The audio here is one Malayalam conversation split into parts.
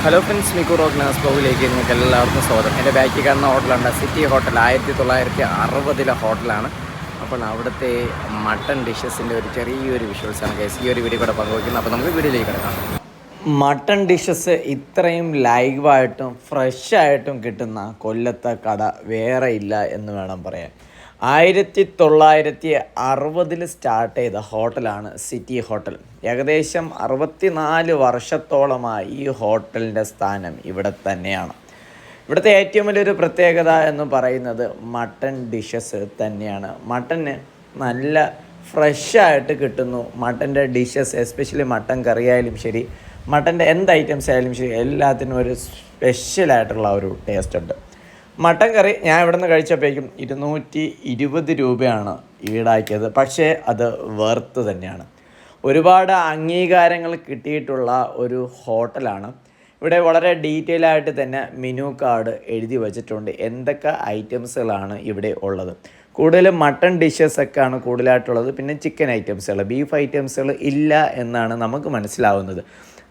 ഹലോ ഫ്രണ്ട്സ്, മിക്കു റോക്ക് നാസ് ബ്ലോഗിലേക്ക് നിങ്ങൾക്ക് എല്ലാവർക്കും സ്വാഗതം. എൻ്റെ ബാക്കിൽ കാണുന്ന ഹോട്ടലുണ്ട് സിറ്റി ഹോട്ടൽ. 1960 ഹോട്ടലാണ്. അപ്പോൾ അവിടുത്തെ മട്ടൺ ഡിഷസിൻ്റെ ഒരു ചെറിയൊരു വിഷ്വൽസാണ് ഗൈസ് ഈ ഒരു വീഡിയോ കൂടെ പങ്കുവയ്ക്കുന്നത്. അപ്പോൾ നമുക്ക് വീഡിയോയിലേക്ക് കിടക്കാം. മട്ടൺ ഡിഷസ് ഇത്രയും ലൈവായിട്ടും ഫ്രഷായിട്ടും കിട്ടുന്ന കൊല്ലത്തെ കട വേറെ ഇല്ല എന്ന് വേണം പറയാൻ. 1960 സ്റ്റാർട്ട് ചെയ്ത ഹോട്ടലാണ് സിറ്റി ഹോട്ടൽ. ഏകദേശം 64 വർഷത്തോളമായി ഈ ഹോട്ടലിൻ്റെ സ്ഥാനം ഇവിടെ തന്നെയാണ്. ഇവിടുത്തെ ഏറ്റവും വലിയൊരു പ്രത്യേകത എന്ന് പറയുന്നത് മട്ടൺ ഡിഷസ് തന്നെയാണ്. മട്ടന് നല്ല ഫ്രഷായിട്ട് കിട്ടുന്നു. മട്ടൻ്റെ ഡിഷസ്, എസ്പെഷ്യലി മട്ടൻ കറി ആയാലും ശരി, മട്ടൻ്റെ എന്ത് ഐറ്റംസ് ആയാലും ശരി, എല്ലാത്തിനും ഒരു സ്പെഷ്യലായിട്ടുള്ള ഒരു ടേസ്റ്റ് ഉണ്ട്. മട്ടൻ കറി ഞാൻ ഇവിടെ നിന്ന് കഴിച്ചപ്പോഴേക്കും 220 രൂപയാണ് ഈടാക്കിയത്. പക്ഷേ അത് വെർത്ത് തന്നെയാണ്. ഒരുപാട് അംഗീകാരങ്ങൾ കിട്ടിയിട്ടുള്ള ഒരു ഹോട്ടലാണ്. ഇവിടെ വളരെ ഡീറ്റെയിൽ ആയിട്ട് തന്നെ മെനു കാർഡ് എഴുതി വച്ചിട്ടുണ്ട് എന്തൊക്കെ ഐറ്റംസുകളാണ് ഇവിടെ ഉള്ളത്. കൂടുതലും മട്ടൺ ഡിഷസൊക്കെയാണ് കൂടുതലായിട്ടുള്ളത്. പിന്നെ ചിക്കൻ ഐറ്റംസുകൾ, ബീഫ് ഐറ്റംസുകൾ ഇല്ല എന്നാണ് നമുക്ക് മനസ്സിലാവുന്നത്.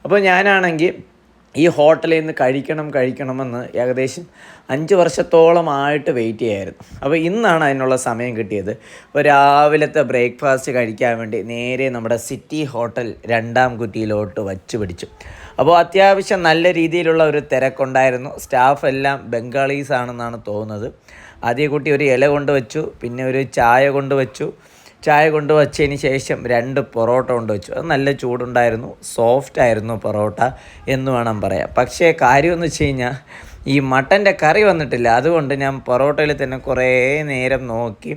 അപ്പോൾ ഞാനാണെങ്കിൽ ഈ ഹോട്ടലിൽ നിന്ന് കഴിക്കണമെന്ന് ഏകദേശം 5 വർഷത്തോളമായിട്ട് വെയിറ്റ് ചെയ്യായിരുന്നു. അപ്പോൾ ഇന്നാണ് അതിനുള്ള സമയം കിട്ടിയത്. അപ്പോൾ രാവിലത്തെ ബ്രേക്ക്ഫാസ്റ്റ് കഴിക്കാൻ വേണ്ടി നേരെ നമ്മുടെ സിറ്റി ഹോട്ടൽ 2-ാം കുറ്റിയിലോട്ട് വച്ച് പിടിച്ചു. അപ്പോൾ അത്യാവശ്യം നല്ല രീതിയിലുള്ള ഒരു തിരക്കുണ്ടായിരുന്നു. സ്റ്റാഫ് എല്ലാം ബംഗാളീസ് ആണെന്നാണ് തോന്നുന്നത്. ആദ്യ കുട്ടി ഒരു ഇല കൊണ്ടുവച്ചു, പിന്നെ ഒരു ചായ കൊണ്ടുവച്ചതിന് ശേഷം 2 പൊറോട്ട കൊണ്ടുവച്ചു. അത് നല്ല ചൂടുണ്ടായിരുന്നു, സോഫ്റ്റായിരുന്നു പൊറോട്ട എന്ന് വേണം പറയാം. പക്ഷേ കാര്യമെന്ന് വെച്ച് കഴിഞ്ഞാൽ ഈ മട്ടൻ്റെ കറി വന്നിട്ടില്ല. അതുകൊണ്ട് ഞാൻ പൊറോട്ടയിൽ തന്നെ കുറേ നേരം നോക്കി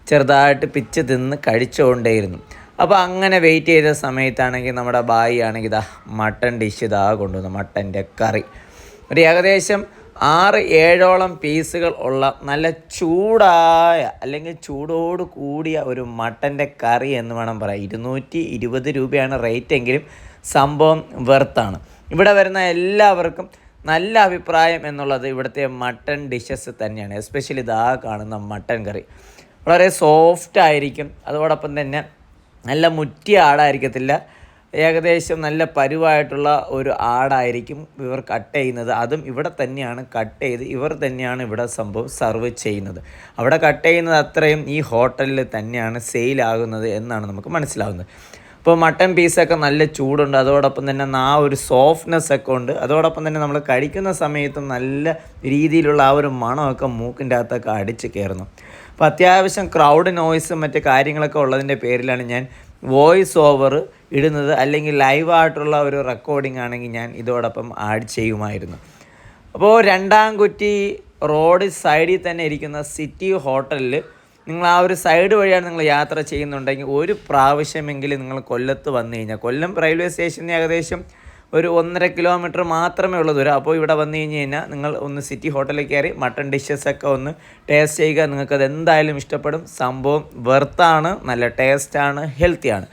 ചെറുതായിട്ട് പിച്ച് തിന്ന് കഴിച്ചുകൊണ്ടേയിരുന്നു. അപ്പോൾ അങ്ങനെ വെയിറ്റ് ചെയ്ത സമയത്താണെങ്കിൽ നമ്മുടെ ബായി ആണെങ്കിൽ ഇതാ മട്ടൺ ഡിഷ് കൊണ്ടുവന്നു. മട്ടൻ്റെ കറി ഒരു ഏകദേശം 6-7ഓളം പീസുകൾ ഉള്ള നല്ല ചൂടായ അല്ലെങ്കിൽ ചൂടോട് കൂടിയ ഒരു മട്ടൻ്റെ കറി എന്ന് വേണം പറയാം. 220 രൂപയാണ് റേറ്റ് എങ്കിലും സംഭവം വെർത്താണ്. ഇവിടെ വരുന്ന എല്ലാവർക്കും നല്ല അഭിപ്രായം എന്നുള്ളത് ഇവിടുത്തെ മട്ടൺ ഡിഷസ് തന്നെയാണ്. എസ്പെഷ്യലി കാണുന്ന മട്ടൻ കറി വളരെ സോഫ്റ്റ് ആയിരിക്കും. അതോടൊപ്പം തന്നെ നല്ല മുറ്റിയ ആടായിരിക്കത്തില്ല, ഏകദേശം നല്ല പരുവായിട്ടുള്ള ഒരു ആടായിരിക്കും ഇവർ കട്ട് ചെയ്യുന്നത്. അതും ഇവിടെ തന്നെയാണ് കട്ട് ചെയ്ത് ഇവർ തന്നെയാണ് ഇവിടെ സംഭവം സർവ് ചെയ്യുന്നത്. അവിടെ കട്ട് ചെയ്യുന്നത് അത്രയും ഈ ഹോട്ടലിൽ തന്നെയാണ് സെയിലാകുന്നത് എന്നാണ് നമുക്ക് മനസ്സിലാവുന്നത്. അപ്പോൾ മട്ടൻ പീസൊക്കെ നല്ല ചൂടുണ്ട്, അതോടൊപ്പം തന്നെ ആ ഒരു സോഫ്റ്റ്നെസ് ഒക്കെ ഉണ്ട്. അതോടൊപ്പം തന്നെ നമ്മൾ കഴിക്കുന്ന സമയത്തും നല്ല രീതിയിലുള്ള ആ ഒരു മണമൊക്കെ മൂക്കിൻ്റെ അകത്തൊക്കെ അടിച്ച് കയറുന്നു. അപ്പോൾ അത്യാവശ്യം ക്രൗഡ് നോയ്സും മറ്റ് കാര്യങ്ങളൊക്കെ ഉള്ളതിൻ്റെ പേരിലാണ് ഞാൻ വോയിസ് ഓവർ ഇടുന്നത്. അല്ലെങ്കിൽ ലൈവായിട്ടുള്ള ഒരു റെക്കോർഡിംഗ് ആണെങ്കിൽ ഞാൻ ഇതോടൊപ്പം ആഡ് ചെയ്യുമായിരുന്നു. അപ്പോൾ 2-ാം കുറ്റി റോഡ് സൈഡിൽ തന്നെ ഇരിക്കുന്ന സിറ്റി ഹോട്ടലിൽ നിങ്ങൾ ആ ഒരു സൈഡ് വഴിയാണ് നിങ്ങൾ യാത്ര ചെയ്യുന്നുണ്ടെങ്കിൽ ഒരു പ്രാവശ്യമെങ്കിലും നിങ്ങൾ കൊല്ലത്ത് വന്നു കഴിഞ്ഞാൽ, കൊല്ലം റെയിൽവേ സ്റ്റേഷന് ഏകദേശം ഒരു 1.5 കിലോമീറ്റർ മാത്രമേ ഉള്ളൂ ദൂരം. അപ്പോൾ ഇവിടെ വന്നു കഴിഞ്ഞാൽ നിങ്ങൾ ഒന്ന് സിറ്റി ഹോട്ടലിൽ കയറി മട്ടൺ ഡിഷസൊക്കെ ഒന്ന് ടേസ്റ്റ് ചെയ്യുക. നിങ്ങൾക്കത് എന്തായാലും ഇഷ്ടപ്പെടും. സംഭവം വെർത്താണ്, നല്ല ടേസ്റ്റാണ്, ഹെൽത്തിയാണ്.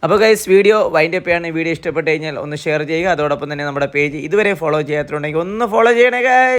അപ്പോൾ ഗൈസ്, വീഡിയോ വൈൻഡപ്പ് ചെയ്യാണ്. വീഡിയോ ഇഷ്ടപ്പെട്ട് കഴിഞ്ഞാൽ ഒന്ന് ഷെയർ ചെയ്യുക. അതോടൊപ്പം തന്നെ നമ്മുടെ പേജ് ഇതുവരെ ഫോളോ ചെയ്യാത്തുണ്ടെങ്കിൽ ഒന്ന് ഫോളോ ചെയ്യണേ ഗൈസ്.